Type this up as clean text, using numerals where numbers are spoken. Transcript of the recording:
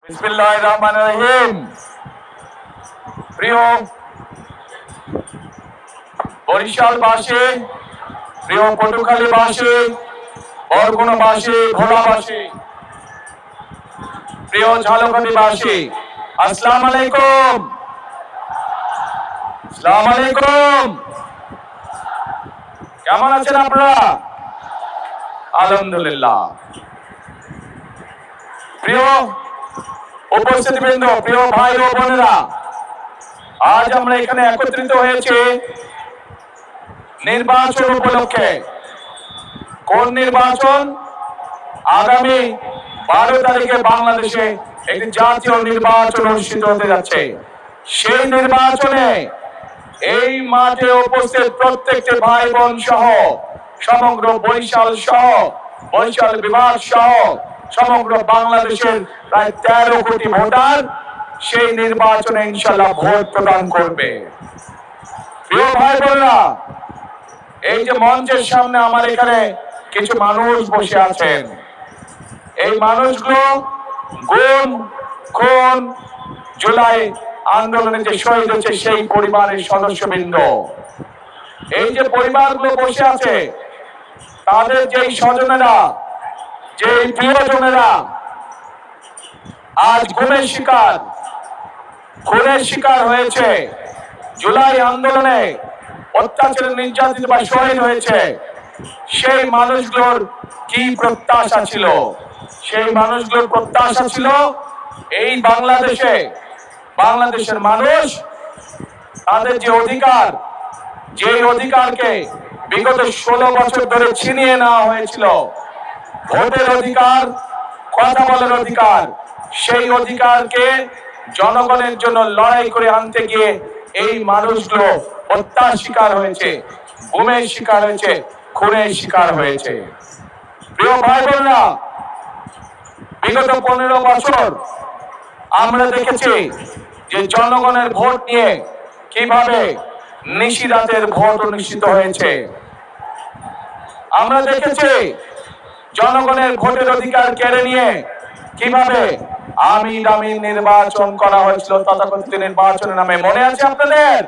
বিসমিল্লাহির রহমানির রহিম। প্রিয় বরিশালবাসী, প্রিয় পটুখালীবাসী, বরগুনাবাসী, ভোলাবাসী, প্রিয় ঝালকাঠিবাসী, আসসালামু আলাইকুম। আসসালামু আলাইকুম। কেমন আছেন আপনারা? আলহামদুলিল্লাহ। প্রিয় উপস্থিতিবৃন্দ, প্রিয় ভাই ও বোনেরা, আজ আমরা এখানে একত্রিত হয়েছি নির্বাচন উপলক্ষে। কোন নির্বাচন? আগামী 12 তারিখে বাংলাদেশে একটি জাতীয় নির্বাচন অনুষ্ঠিত হতে যাচ্ছে। সেই নির্বাচনে এই মাঠে উপস্থিত প্রত্যেকটি ভাই বোন সহ সমগ্র বরিশাল বিভাগ সহ সমগ্র বাংলাদেশের প্রায় 13 কোটি ভোটার সেই নির্বাচনে ইনশাআল্লাহ ভোট প্রদান করবে। প্রিয় ভাই বোনেরা, এই যে মঞ্চের সামনে আমার এখানে কিছু মানুষ বসে আছেন, এই মানুষগুলো গুম, খুন, জুলাই আন্দোলনে যে শহীদ হচ্ছে সেই পরিবারের সদস্যবৃন্দ। এই যে পরিবারগুলো বসে আছে, তাদের যেই স্বজনেরা, যেই প্রিয়জনেরা আজ গুমের শিকার, খুনের শিকার হয়েছে, জুলাই আন্দোলনে অত্যাচার নির্যাতিত বা শহীদ হয়েছে, সেই মানুষগুলোর কি প্রত্যাশা ছিল? সেই মানুষগুলোর প্রত্যাশা ছিল এই বাংলাদেশের মানুষ তাদের যে অধিকার, যে অধিকারকে বিগত 16 বছর ধরে ছিনিয়ে নেওয়া হয়েছিল, ভোটের অধিকার, কথা বলার অধিকার, সেই অধিকারকে জনগণের জন্য লড়াই করে আনতে গিয়ে এই মানুষগুলো হত্যার শিকার হয়েছে, গুমের শিকার হয়েছে, খুনের শিকার হয়েছে। প্রিয় ভাই বোনেরা, বিগত 15 বছর আমরা দেখেছি যে জনগণের ভোট নিয়ে কিভাবে নিশিরাতের ভোট অনুষ্ঠিত হয়েছে। আমরা দেখেছি জনগণের ভোটের অধিকার কেড়ে নিয়ে কিভাবে আমিন নির্বাচন করা হয়েছিল, তথাকথিত নির্বাচনের নামে। মনে আছে আপনাদের?